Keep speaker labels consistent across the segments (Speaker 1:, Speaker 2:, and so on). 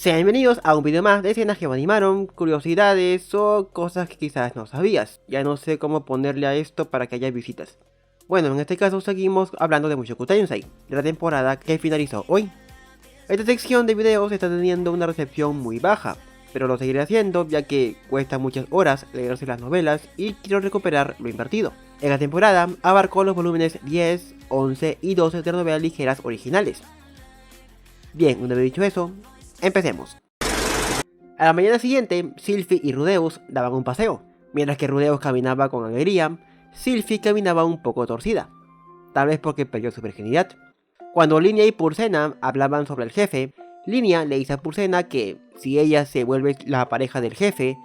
Speaker 1: Sean bienvenidos a un video más de escenas que me animaron, curiosidades o cosas que quizás no sabías. Ya no sé cómo ponerle a esto para que haya visitas. Bueno, en este caso seguimos hablando de Mushoku Tensei, de la temporada que finalizó hoy. Esta sección de videos está teniendo una recepción muy baja, pero lo seguiré haciendo ya que cuesta muchas horas leerse las novelas y quiero recuperar lo invertido. En la temporada abarcó los volúmenes 10, 11 y 12 de novelas ligeras originales. Bien, una vez dicho eso, empecemos. A la mañana siguiente, Sylphie y Rudeus daban un paseo. Mientras que Rudeus caminaba con alegría, Sylphie caminaba un poco torcida, tal vez porque perdió su virginidad. Cuando Linia y Purcena hablaban sobre el jefe, Linia le dice a Purcena que si ella se vuelve la pareja del jefe,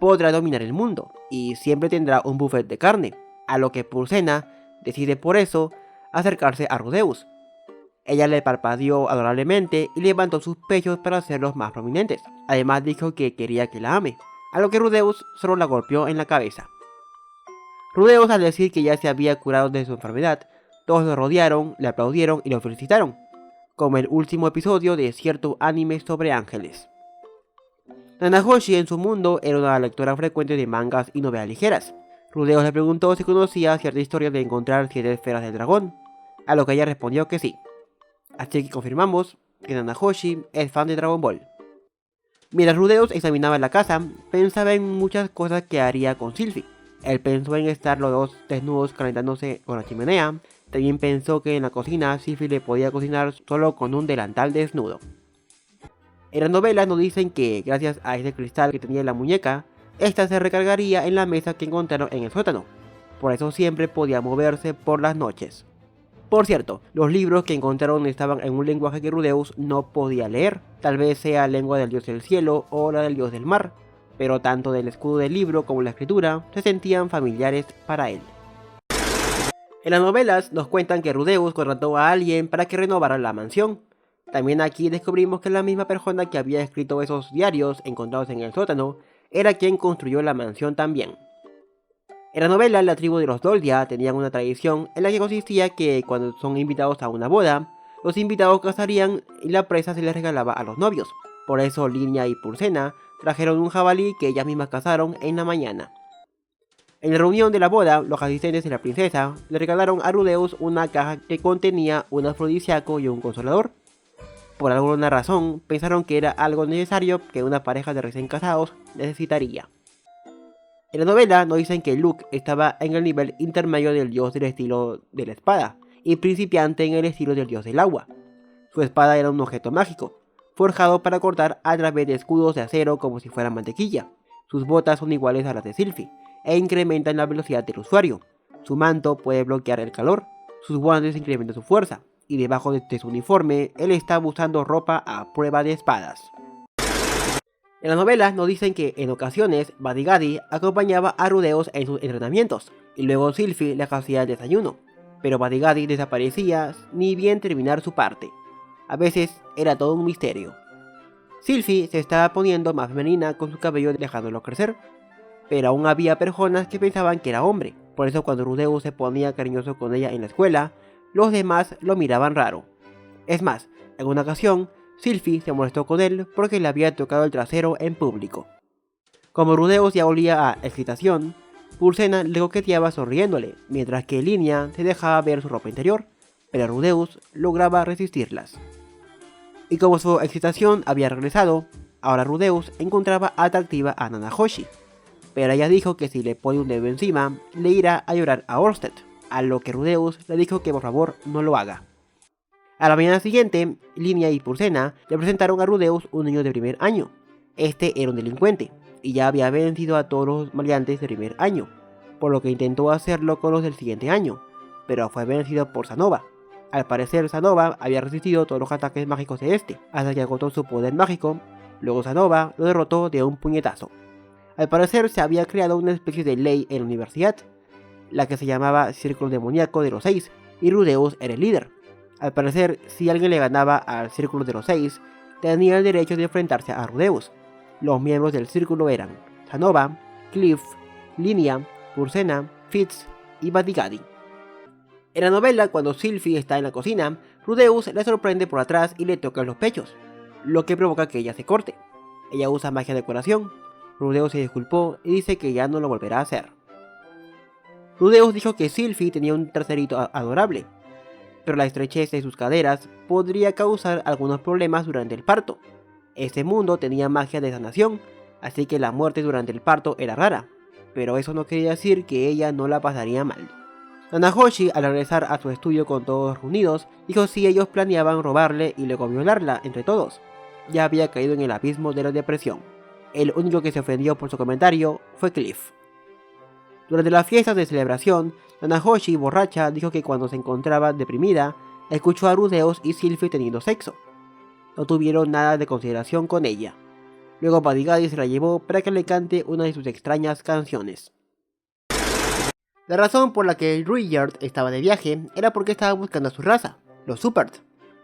Speaker 1: podrá dominar el mundo y siempre tendrá un buffet de carne, a lo que Purcena decide por eso acercarse a Rudeus. Ella le parpadeó adorablemente y levantó sus pechos para hacerlos más prominentes. Además dijo que quería que la ame, a lo que Rudeus solo la golpeó en la cabeza. Rudeus, al decir que ya se había curado de su enfermedad, todos lo rodearon, le aplaudieron y lo felicitaron, como el último episodio de cierto anime sobre ángeles. Nanahoshi en su mundo era una lectora frecuente de mangas y novelas ligeras. Rudeus le preguntó si conocía cierta historia de encontrar 7 esferas del dragón, a lo que ella respondió que sí. Así que confirmamos que Nanahoshi es fan de Dragon Ball. Mientras Rudeus examinaba la casa, pensaba en muchas cosas que haría con Sylphie. Él pensó en estar los dos desnudos calentándose con la chimenea. También pensó que en la cocina Sylphie le podía cocinar solo con un delantal desnudo. En las novelas nos dicen que gracias a ese cristal que tenía en la muñeca, esta se recargaría en la mesa que encontraron en el sótano. Por eso siempre podía moverse por las noches. Por cierto, los libros que encontraron estaban en un lenguaje que Rudeus no podía leer. Tal vez sea lengua del dios del cielo o la del dios del mar, pero tanto del escudo del libro como la escritura se sentían familiares para él. En las novelas nos cuentan que Rudeus contrató a alguien para que renovara la mansión. También aquí descubrimos que la misma persona que había escrito esos diarios encontrados en el sótano era quien construyó la mansión también. En la novela, la tribu de los Doldia tenían una tradición en la que consistía que cuando son invitados a una boda, los invitados cazarían y la presa se les regalaba a los novios. Por eso Linia y Purcena trajeron un jabalí que ellas mismas cazaron en la mañana. En la reunión de la boda, los asistentes de la princesa le regalaron a Rudeus una caja que contenía un afrodisíaco y un consolador. Por alguna razón, pensaron que era algo necesario que una pareja de recién casados necesitaría. En la novela nos dicen que Luke estaba en el nivel intermedio del dios del estilo de la espada y principiante en el estilo del dios del agua. Su espada era un objeto mágico, forjado para cortar a través de escudos de acero como si fueran mantequilla. Sus botas son iguales a las de Sylphie e incrementan la velocidad del usuario. Su manto puede bloquear el calor, sus guantes incrementan su fuerza, y debajo de su uniforme él está usando ropa a prueba de espadas. En las novelas nos dicen que en ocasiones Badigadi acompañaba a Rudeus en sus entrenamientos y luego Sylphie le hacía el desayuno, pero Badigadi desaparecía ni bien terminar su parte. A veces era todo un misterio. Sylphie se estaba poniendo más femenina con su cabello dejándolo crecer, pero aún había personas que pensaban que era hombre, por eso cuando Rudeus se ponía cariñoso con ella en la escuela, los demás lo miraban raro. Es más, en una ocasión, Sylphie se molestó con él porque le había tocado el trasero en público. Como Rudeus ya olía a excitación, Purcena le coqueteaba sonriéndole, mientras que Linia se dejaba ver su ropa interior, pero Rudeus lograba resistirlas. Y como su excitación había regresado, ahora Rudeus encontraba atractiva a Nanahoshi, pero ella dijo que si le pone un dedo encima, le irá a llorar a Orsted, a lo que Rudeus le dijo que por favor no lo haga. A la mañana siguiente, Linia y Purcena le presentaron a Rudeus un niño de primer año. Este era un delincuente, y ya había vencido a todos los maleantes de primer año, por lo que intentó hacerlo con los del siguiente año, pero fue vencido por Sanova. Al parecer Sanova había resistido todos los ataques mágicos de este, hasta que agotó su poder mágico, luego Sanova lo derrotó de un puñetazo. Al parecer se había creado una especie de ley en la universidad, la que se llamaba Círculo Demoníaco de los 6, y Rudeus era el líder. Al parecer, si alguien le ganaba al Círculo de los 6, tenía el derecho de enfrentarse a Rudeus. Los miembros del círculo eran Sanova, Cliff, Linia, Purcena, Fitz y Badigadi. En la novela, cuando Sylphie está en la cocina, Rudeus le sorprende por atrás y le toca los pechos. lo que provoca que ella se corte. Ella usa magia de curación. Rudeus se disculpó y dice que ya no lo volverá a hacer. Rudeus dijo que Sylphie tenía un traserito adorable, pero la estrechez de sus caderas podría causar algunos problemas durante el parto. Este mundo tenía magia de sanación, así que la muerte durante el parto era rara, pero eso no quería decir que ella no la pasaría mal. Nanahoshi, al regresar a su estudio con todos reunidos, dijo si ellos planeaban robarle y luego violarla entre todos. Ya había caído en el abismo de la depresión. El único que se ofendió por su comentario fue Cliff. Durante las fiestas de celebración, Nanahoshi, borracha, dijo que cuando se encontraba deprimida, escuchó a Rudeus y Sylphie teniendo sexo. No tuvieron nada de consideración con ella. Luego Buddy Guy se la llevó para que le cante una de sus extrañas canciones. La razón por la que Rudyard estaba de viaje era porque estaba buscando a su raza, los Supert,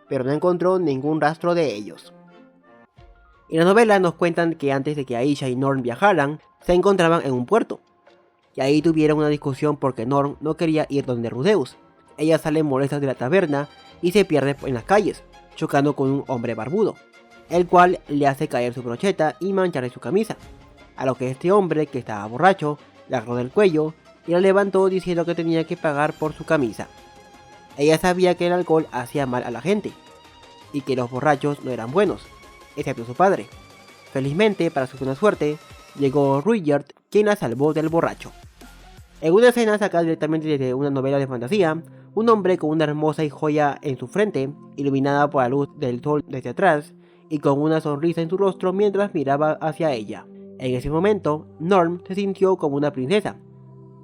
Speaker 1: pero no encontró ningún rastro de ellos. En la novela nos cuentan que antes de que Aisha y Norm viajaran, se encontraban en un puerto. Y ahí tuvieron una discusión porque Norm no quería ir donde Rudeus. Ella sale molesta de la taberna y se pierde en las calles, chocando con un hombre barbudo, el cual le hace caer su brocheta y mancharle su camisa, a lo que este hombre, que estaba borracho, la agarró del cuello y la levantó diciendo que tenía que pagar por su camisa. Ella sabía que el alcohol hacía mal a la gente, y que los borrachos no eran buenos, excepto su padre. Felizmente, para su buena suerte, llegó Rudyard, quien la salvó del borracho. En una escena sacada directamente desde una novela de fantasía, un hombre con una hermosa joya en su frente, iluminada por la luz del sol desde atrás, y con una sonrisa en su rostro mientras miraba hacia ella. En ese momento, Norm se sintió como una princesa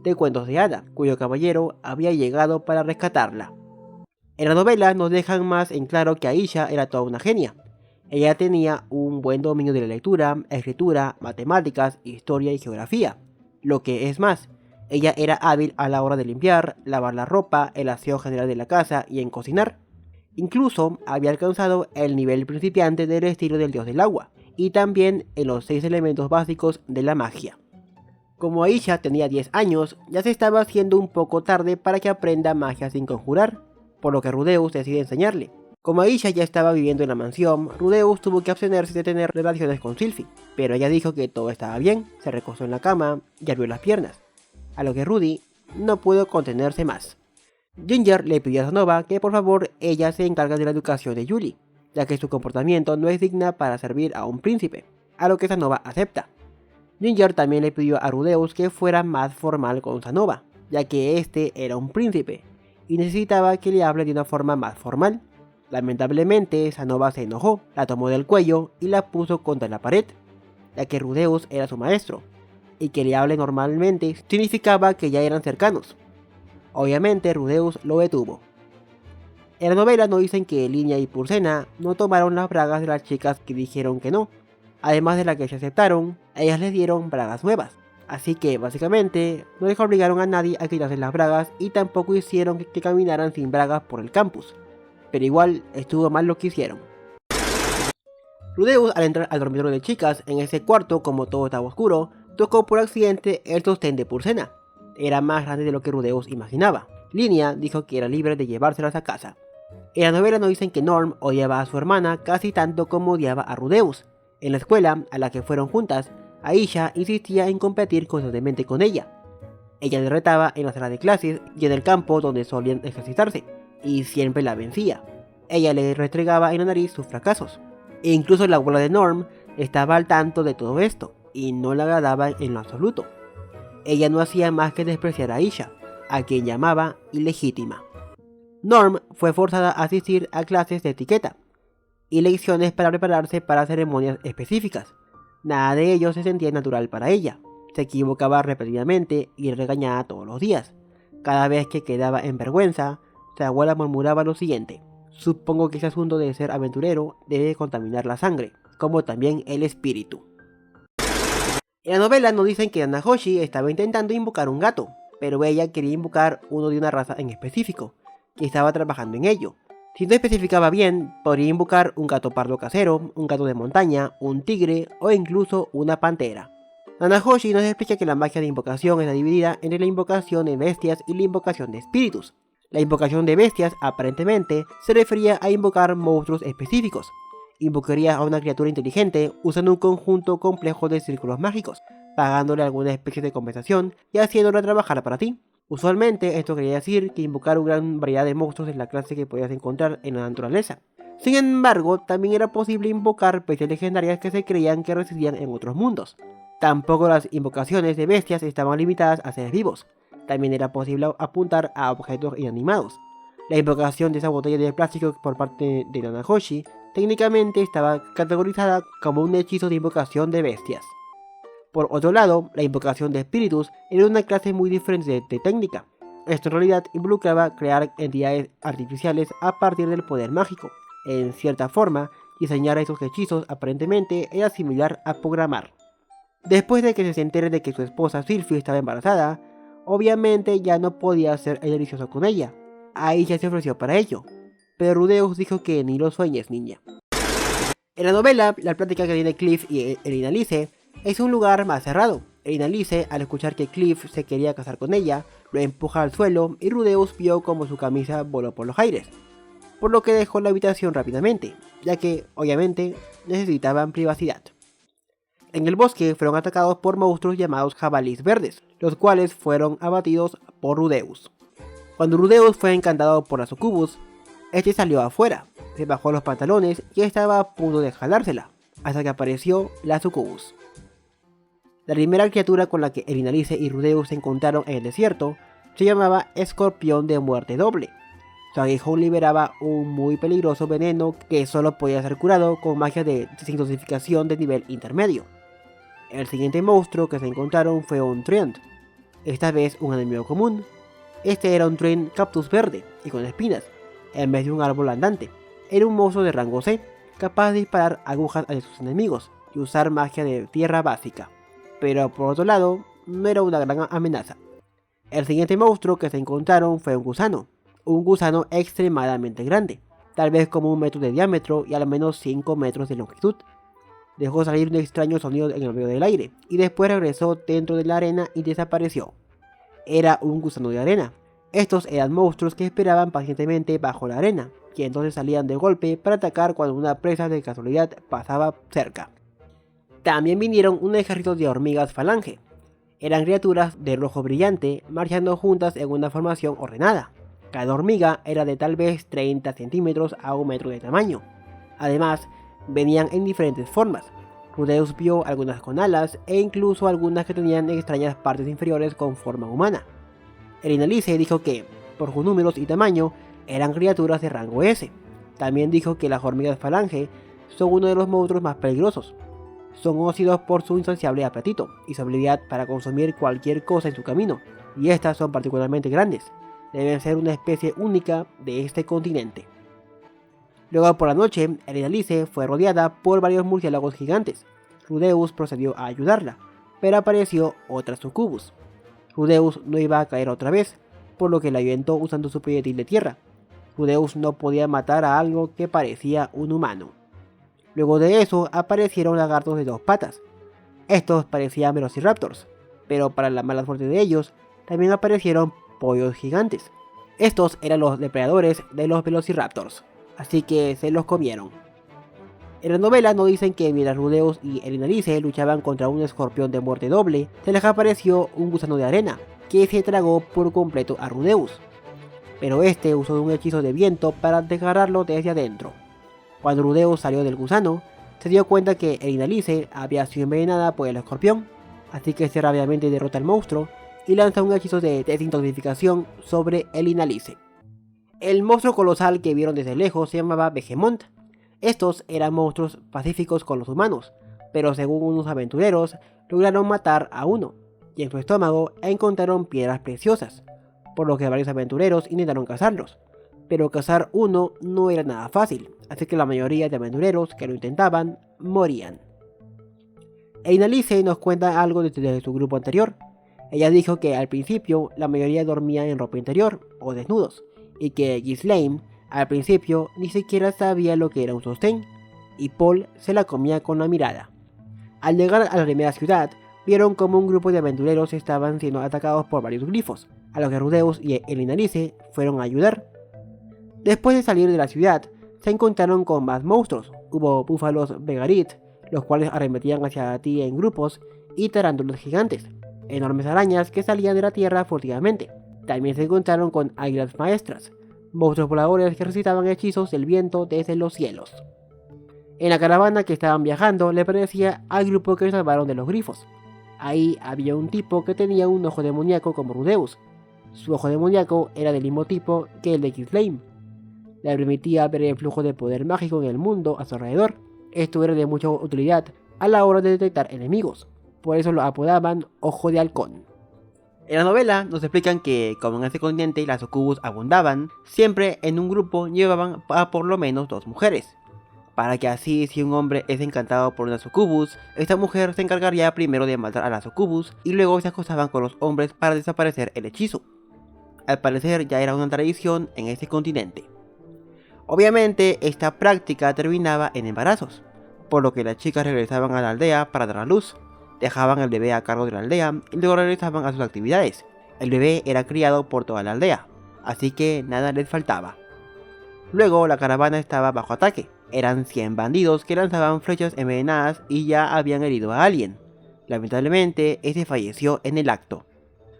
Speaker 1: de cuentos de hada, cuyo caballero había llegado para rescatarla. En la novela nos dejan más en claro que Aisha era toda una genia. Ella tenía un buen dominio de la lectura, escritura, matemáticas, historia y geografía. Lo que es más, ella era hábil a la hora de limpiar, lavar la ropa, el aseo general de la casa y en cocinar. Incluso había alcanzado el nivel principiante del estilo del dios del agua, y también en los 6 elementos básicos de la magia. Como Aisha tenía 10 años, ya se estaba haciendo un poco tarde para que aprenda magia sin conjurar, por lo que Rudeus decide enseñarle. Como Aisha ya estaba viviendo en la mansión, Rudeus tuvo que abstenerse de tener relaciones con Sylphie, pero ella dijo que todo estaba bien, se recostó en la cama y abrió las piernas, a lo que Rudy no pudo contenerse más. Ginger le pidió a Sanova que por favor ella se encargue de la educación de Julie, ya que su comportamiento no es digna para servir a un príncipe, a lo que Sanova acepta. Ginger también le pidió a Rudeus que fuera más formal con Sanova, ya que este era un príncipe, y necesitaba que le hable de una forma más formal. Lamentablemente, Sanova se enojó, la tomó del cuello y la puso contra la pared, ya que Rudeus era su maestro, y que le hable normalmente significaba que ya eran cercanos. Obviamente Rudeus lo detuvo. En la novela nos dicen que Linia y Purcena no tomaron las bragas de las chicas que dijeron que no. Además de las que se aceptaron, ellas les dieron bragas nuevas. Así que básicamente no les obligaron a nadie a quitarse las bragas y tampoco hicieron que caminaran sin bragas por el campus. Pero igual estuvo mal lo que hicieron. Rudeus, al entrar al dormitorio de chicas, en ese cuarto, como todo estaba oscuro, tocó por accidente el sostén de Purcena. Era más grande de lo que Rudeus imaginaba. Linia dijo que era libre de llevárselas a casa. En la novela nos dicen que Norm odiaba a su hermana casi tanto como odiaba a Rudeus. En la escuela a la que fueron juntas, Aisha insistía en competir constantemente con ella. Ella le retaba en la sala de clases y en el campo donde solían ejercitarse, y siempre la vencía. Ella le restregaba en la nariz sus fracasos. E incluso la abuela de Norm estaba al tanto de todo esto, y no la agradaba en lo absoluto. Ella no hacía más que despreciar a Aisha, a quien llamaba ilegítima. Norm fue forzada a asistir a clases de etiqueta y lecciones para prepararse para ceremonias específicas. Nada de ello se sentía natural para ella. Se equivocaba repetidamente y regañaba todos los días. Cada vez que quedaba en vergüenza, su abuela murmuraba lo siguiente: supongo que ese asunto de ser aventurero debe contaminar la sangre, como también el espíritu. En la novela nos dicen que Nanahoshi estaba intentando invocar un gato, pero ella quería invocar uno de una raza en específico, que estaba trabajando en ello. Si no especificaba bien, podría invocar un gato pardo casero, un gato de montaña, un tigre o incluso una pantera. Nanahoshi nos explica que la magia de invocación está dividida entre la invocación de bestias y la invocación de espíritus. La invocación de bestias aparentemente se refería a invocar monstruos específicos, Invocarías a una criatura inteligente usando un conjunto complejo de círculos mágicos, pagándole alguna especie de compensación y haciéndola trabajar para ti. Usualmente esto quería decir que invocar una gran variedad de monstruos de la clase que podías encontrar en la naturaleza. Sin embargo, también era posible invocar bestias legendarias que se creían que residían en otros mundos. Tampoco las invocaciones de bestias estaban limitadas a seres vivos. También era posible apuntar a objetos inanimados. La invocación de esa botella de plástico por parte de Nanahoshi técnicamente estaba categorizada como un hechizo de invocación de bestias. Por otro lado, la invocación de espíritus era una clase muy diferente de técnica. Esto en realidad involucraba crear entidades artificiales a partir del poder mágico. En cierta forma, diseñar esos hechizos aparentemente era similar a programar. Después de que se entere de que su esposa Sylphie estaba embarazada, obviamente ya no podía hacer el delicioso con ella. Aisha se ofreció para ello, pero Rudeus dijo que ni lo sueñes, niña. En la novela, la plática que tiene Cliff y Elinalice es un lugar más cerrado. Elinalice, al escuchar que Cliff se quería casar con ella, lo empuja al suelo y Rudeus vio como su camisa voló por los aires, por lo que dejó la habitación rápidamente, ya que, obviamente, necesitaban privacidad. En el bosque fueron atacados por monstruos llamados jabalíes verdes, los cuales fueron abatidos por Rudeus. Cuando Rudeus fue encantado por la sucubus, este salió afuera, se bajó los pantalones y estaba a punto de jalársela, hasta que apareció la sucubus. La primera criatura con la que Elinalice y Rudeus se encontraron en el desierto se llamaba Escorpión de Muerte Doble. Su aguijón liberaba un muy peligroso veneno que solo podía ser curado con magia de desintoxicación de nivel intermedio. El siguiente monstruo que se encontraron fue un Treant, esta vez un enemigo común. Este era un Treant cactus verde y con espinas, en vez de un árbol andante. Era un monstruo de rango C, capaz de disparar agujas a sus enemigos y usar magia de tierra básica. Pero por otro lado, no era una gran amenaza. El siguiente monstruo que se encontraron fue un gusano extremadamente grande, tal vez como 1 metro de diámetro y al menos 5 metros de longitud. Dejó salir un extraño sonido en el medio del aire y después regresó dentro de la arena y desapareció. Era un gusano de arena. Estos eran monstruos que esperaban pacientemente bajo la arena, y entonces salían de golpe para atacar cuando una presa de casualidad pasaba cerca. También vinieron un ejército de hormigas falange. Eran criaturas de rojo brillante marchando juntas en una formación ordenada. Cada hormiga era de tal vez 30 centímetros a 1 metro de tamaño. Además, venían en diferentes formas. Rudeus vio algunas con alas e incluso algunas que tenían extrañas partes inferiores con forma humana. Elinalice dijo que, por sus números y tamaño, eran criaturas de rango S. También dijo que las hormigas falange son uno de los monstruos más peligrosos. Son conocidos por su insaciable apetito y su habilidad para consumir cualquier cosa en su camino, y estas son particularmente grandes. Deben ser una especie única de este continente. Luego por la noche, Elinalice fue rodeada por varios murciélagos gigantes. Rudeus procedió a ayudarla, pero apareció otra sucubus. Rudeus no iba a caer otra vez, por lo que la ahuyentó usando su proyectil de tierra. Rudeus no podía matar a algo que parecía un humano. Luego de eso aparecieron lagartos de 2 patas. Estos parecían velociraptors, pero para la mala suerte de ellos, también aparecieron pollos gigantes. Estos eran los depredadores de los velociraptors, así que se los comieron. En la novela no dicen que mientras Rudeus y Elinalice luchaban contra un escorpión de muerte doble, se les apareció un gusano de arena, que se tragó por completo a Rudeus. Pero este usó un hechizo de viento para desgarrarlo desde adentro. Cuando Rudeus salió del gusano, se dio cuenta que Elinalice había sido envenenada por el escorpión, así que se rápidamente derrota al monstruo y lanza un hechizo de desintoxicación sobre Elinalice. El monstruo colosal que vieron desde lejos se llamaba Behemoth. Estos eran monstruos pacíficos con los humanos, pero según unos aventureros, lograron matar a uno, y en su estómago encontraron piedras preciosas, por lo que varios aventureros intentaron cazarlos. Pero cazar uno no era nada fácil, así que la mayoría de aventureros que lo intentaban morían. Elinalice nos cuenta algo desde su grupo anterior. Ella dijo que al principio la mayoría dormía en ropa interior o desnudos, y que Ghislaine al principio ni siquiera sabía lo que era un sostén, y Paul se la comía con la mirada. Al llegar a la primera ciudad, vieron como un grupo de aventureros estaban siendo atacados por varios glifos, a los que Rudeus y Elinalice fueron a ayudar. Después de salir de la ciudad, se encontraron con más monstruos, hubo búfalos Begarit, los cuales arremetían hacia ti en grupos, y tarántulas gigantes, enormes arañas que salían de la tierra furtivamente. También se encontraron con águilas maestras, monstruos voladores que recitaban hechizos del viento desde los cielos. En la caravana que estaban viajando le pertenecía al grupo que salvaron de los grifos. Ahí había un tipo que tenía un ojo demoníaco como Rudeus. Su ojo demoníaco era del mismo tipo que el de Kislane. Le permitía ver el flujo de poder mágico en el mundo a su alrededor. Esto era de mucha utilidad a la hora de detectar enemigos. Por eso lo apodaban Ojo de Halcón. En la novela nos explican que, como en este continente las sucubus abundaban, siempre en un grupo llevaban a por lo menos 2 mujeres. Para que así, si un hombre es encantado por una sucubus, esta mujer se encargaría primero de matar a la sucubus y luego se acostaban con los hombres para desaparecer el hechizo. Al parecer ya era una tradición en este continente. Obviamente esta práctica terminaba en embarazos, por lo que las chicas regresaban a la aldea para dar a luz, dejaban al bebé a cargo de la aldea y luego regresaban a sus actividades. El bebé era criado por toda la aldea, así que nada les faltaba. Luego la caravana estaba bajo ataque. Eran 100 bandidos que lanzaban flechas envenenadas y ya habían herido a alguien. Lamentablemente, este falleció en el acto.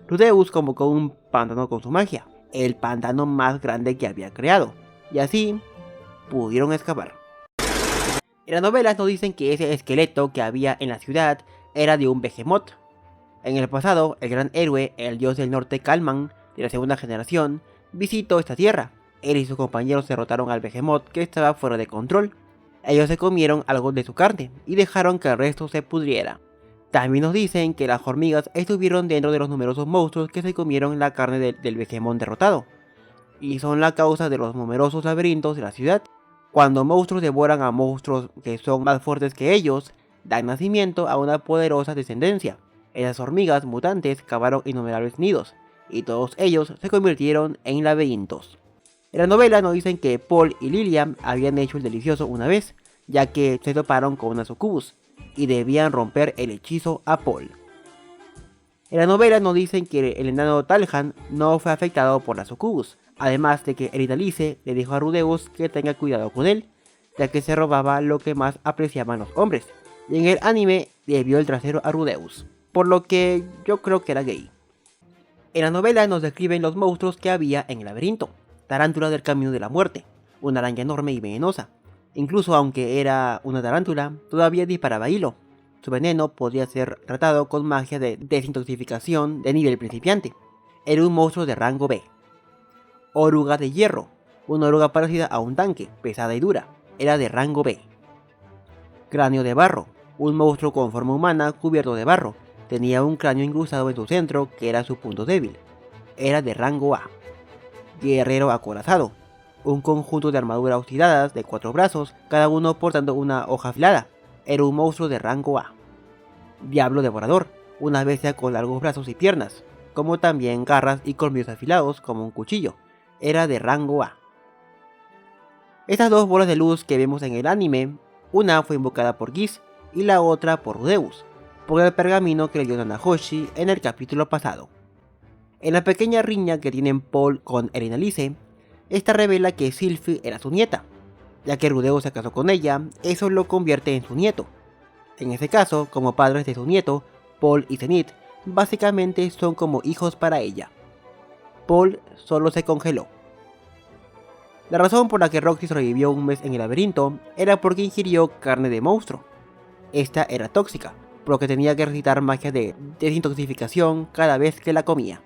Speaker 1: Rudeus convocó un pantano con su magia, el pantano más grande que había creado, y así pudieron escapar. En las novelas nos dicen que ese esqueleto que había en la ciudad era de un Behemoth. En el pasado, el gran héroe, el dios del norte Kalman, de la segunda generación, visitó esta tierra. Él y sus compañeros derrotaron al Behemoth que estaba fuera de control. Ellos se comieron algo de su carne y dejaron que el resto se pudriera. También nos dicen que las hormigas estuvieron dentro de los numerosos monstruos que se comieron la carne del Behemoth derrotado, y son la causa de los numerosos laberintos de la ciudad. Cuando monstruos devoran a monstruos que son más fuertes que ellos, dan nacimiento a una poderosa descendencia. Esas hormigas mutantes cavaron innumerables nidos, y todos ellos se convirtieron en laberintos. En la novela nos dicen que Paul y Lilian habían hecho el delicioso una vez, ya que se toparon con una sucubus, y debían romper el hechizo a Paul. En la novela nos dicen que el enano Talhan no fue afectado por la sucubus, además de que Eridalice le dijo a Rudeus que tenga cuidado con él, ya que se robaba lo que más apreciaban los hombres, y en el anime le vio el trasero a Rudeus, por lo que yo creo que era gay. En la novela nos describen los monstruos que había en el laberinto. Tarántula del camino de la muerte, una araña enorme y venenosa. Incluso aunque era una tarántula, todavía disparaba hilo. Su veneno podía ser tratado con magia de desintoxicación de nivel principiante. Era un monstruo de rango B. Oruga de hierro, una oruga parecida a un tanque, pesada y dura. Era de rango B. Cráneo de barro, un monstruo con forma humana cubierto de barro. Tenía un cráneo incrustado en su centro que era su punto débil. Era de rango A. Guerrero acorazado, un conjunto de armaduras oxidadas de 4 brazos, cada uno portando una hoja afilada. Era un monstruo de rango A. Diablo devorador, una bestia con largos brazos y piernas, como también garras y colmillos afilados como un cuchillo. Era de rango A. Estas 2 bolas de luz que vemos en el anime, una fue invocada por Giz y la otra por Rudeus, por el pergamino que leyó Nanahoshi en el capítulo pasado. En la pequeña riña que tienen Paul con Eridalice, esta revela que Sylphie era su nieta, ya que Rudeus se casó con ella, eso lo convierte en su nieto. En ese caso, como padres de su nieto, Paul y Zenith, básicamente son como hijos para ella. Paul solo se congeló. La razón por la que Roxy sobrevivió un mes en el laberinto era porque ingirió carne de monstruo. Esta era tóxica, por lo que tenía que recitar magia de desintoxicación cada vez que la comía.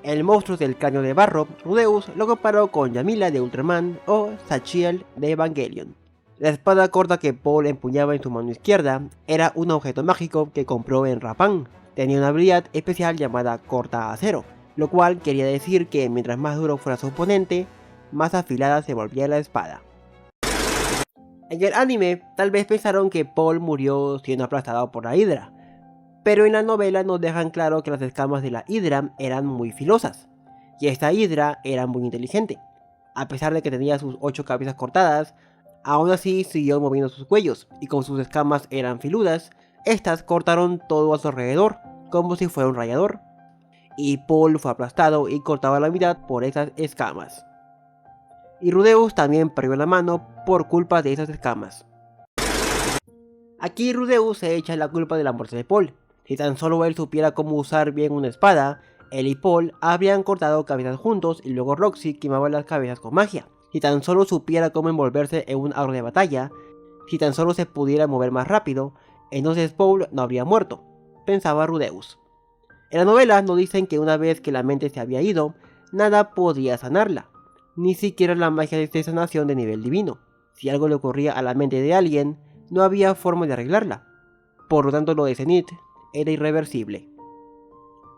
Speaker 1: El monstruo del cráneo de barro, Rudeus lo comparó con Yamila de Ultraman o Zachiel de Evangelion. La espada corta que Paul empuñaba en su mano izquierda era un objeto mágico que compró en Rappan. Tenía una habilidad especial llamada corta acero, lo cual quería decir que mientras más duro fuera su oponente, más afilada se volvía la espada. En el anime, tal vez pensaron que Paul murió siendo aplastado por la Hidra, pero en la novela nos dejan claro que las escamas de la Hidra eran muy filosas, y esta Hidra era muy inteligente. A pesar de que tenía sus 8 cabezas cortadas, aún así siguió moviendo sus cuellos, y como sus escamas eran filudas, estas cortaron todo a su alrededor, como si fuera un rallador. Y Paul fue aplastado y cortado a la mitad por esas escamas. y Rudeus también perdió la mano por culpa de esas escamas. Aquí Rudeus se echa la culpa de la muerte de Paul. Si tan solo él supiera cómo usar bien una espada, él y Paul habrían cortado cabezas juntos y luego Roxy quemaba las cabezas con magia. Si tan solo supiera cómo envolverse en un árbol de batalla, si tan solo se pudiera mover más rápido, entonces Paul no habría muerto, pensaba Rudeus. En la novela nos dicen que una vez que la mente se había ido, nada podía sanarla, ni siquiera la magia de sanación de nivel divino. Si algo le ocurría a la mente de alguien, no había forma de arreglarla. Por lo tanto, lo de Zenith era irreversible.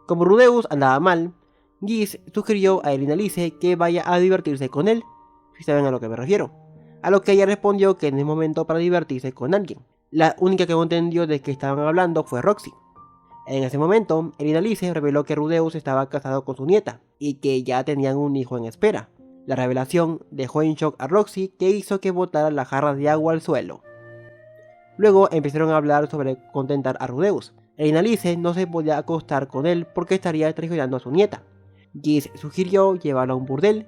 Speaker 1: Como Rudeus andaba mal, Geese sugirió a Elinalice que vaya a divertirse con él, si saben a lo que me refiero. A lo que ella respondió que no es momento para divertirse con alguien. La única que no entendió de qué estaban hablando fue Roxy. En ese momento, Elinalice reveló que Rudeus estaba casado con su nieta y que ya tenían un hijo en espera. La revelación dejó en shock a Roxy, que hizo que botara la jarra de agua al suelo. Luego empezaron a hablar sobre contentar a Rudeus. Elinalice no se podía acostar con él porque estaría traicionando a su nieta. Geese sugirió llevarlo a un burdel,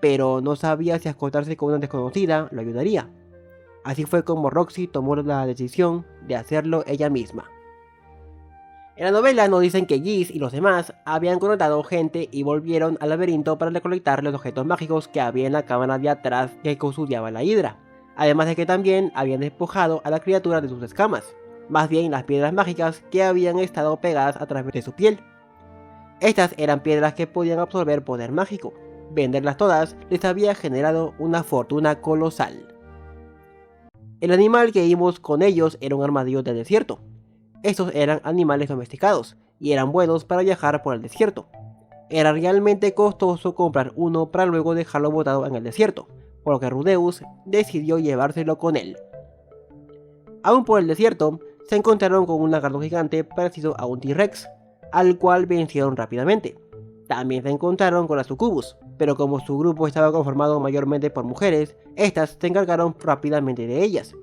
Speaker 1: pero no sabía si acostarse con una desconocida lo ayudaría. Así fue como Roxy tomó la decisión de hacerlo ella misma. En la novela nos dicen que Geese y los demás habían contratado gente y volvieron al laberinto para recolectar los objetos mágicos que había en la cámara de atrás que custodiaba la Hidra. Además de que también habían despojado a la criatura de sus escamas, más bien las piedras mágicas que habían estado pegadas a través de su piel. Estas eran piedras que podían absorber poder mágico. Venderlas todas les había generado una fortuna colosal. El animal que vimos con ellos era un armadillo del desierto. Estos eran animales domesticados y eran buenos para viajar por el desierto. Era realmente costoso comprar uno para luego dejarlo botado en el desierto, por lo que Rudeus decidió llevárselo con él. Aún por el desierto, se encontraron con un lagarto gigante parecido a un T-Rex, al cual vencieron rápidamente. También se encontraron con las sucubus, pero como su grupo estaba conformado mayormente por mujeres, estas se encargaron rápidamente de ellas.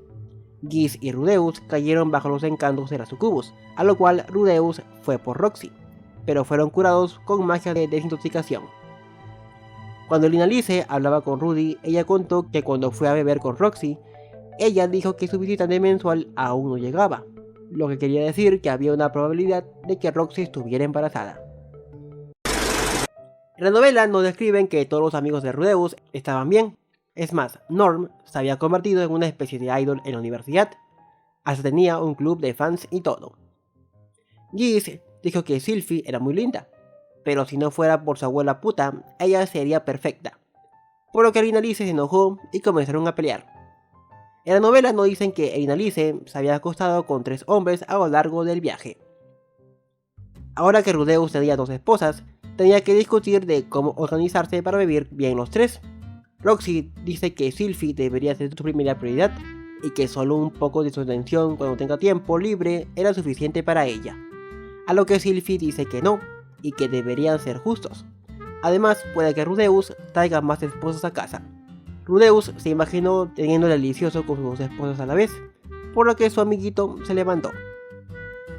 Speaker 1: Geese y Rudeus cayeron bajo los encantos de las sucubus, a lo cual Rudeus fue por Roxy, pero fueron curados con magia de desintoxicación. Cuando Elinalice hablaba con Rudy, ella contó que cuando fue a beber con Roxy, ella dijo que su visitante mensual aún no llegaba, lo que quería decir que había una probabilidad de que Roxy estuviera embarazada. En la novela nos describen que todos los amigos de Rudeus estaban bien. Es más, Norm se había convertido en una especie de idol en la universidad. Hasta tenía un club de fans y todo. Geese dijo que Sylphie era muy linda, pero si no fuera por su abuela puta, ella sería perfecta. Por lo que Elinalice se enojó y comenzaron a pelear. En la novela nos dicen que Elinalice se había acostado con 3 hombres a lo largo del viaje. Ahora que Rudeus tenía 2 esposas, tenía que discutir de cómo organizarse para vivir bien los 3. Roxy dice que Sylphie debería ser su primera prioridad y que solo un poco de su atención cuando tenga tiempo libre era suficiente para ella. A lo que Sylphie dice que no y que deberían ser justos. Además, puede que Rudeus traiga más esposas a casa. Rudeus se imaginó teniendo delicioso con sus 2 esposas a la vez, por lo que su amiguito se levantó.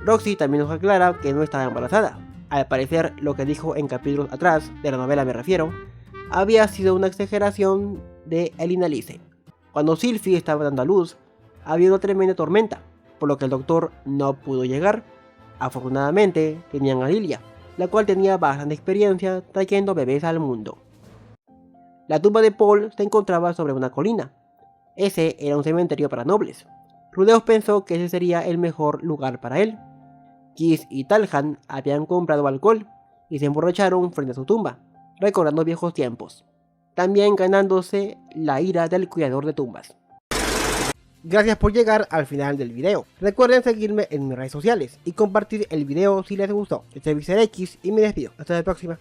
Speaker 1: Roxy también nos aclara que no estaba embarazada. Al parecer, lo que dijo en capítulos atrás, de la novela me refiero, había sido una exageración de Elinalice. Cuando Sylphie estaba dando a luz, había una tremenda tormenta, por lo que el doctor no pudo llegar. Afortunadamente, tenían a Lilia, la cual tenía bastante experiencia trayendo bebés al mundo. La tumba de Paul se encontraba sobre una colina. Ese era un cementerio para nobles. Rudeus pensó que ese sería el mejor lugar para él. Geese y Talhan habían comprado alcohol y se emborracharon frente a su tumba, recordando viejos tiempos, también ganándose la ira del cuidador de tumbas. Gracias por llegar al final del video. Recuerden seguirme en mis redes sociales y compartir el video si les gustó. Este es VicerX y me despido. Hasta la próxima.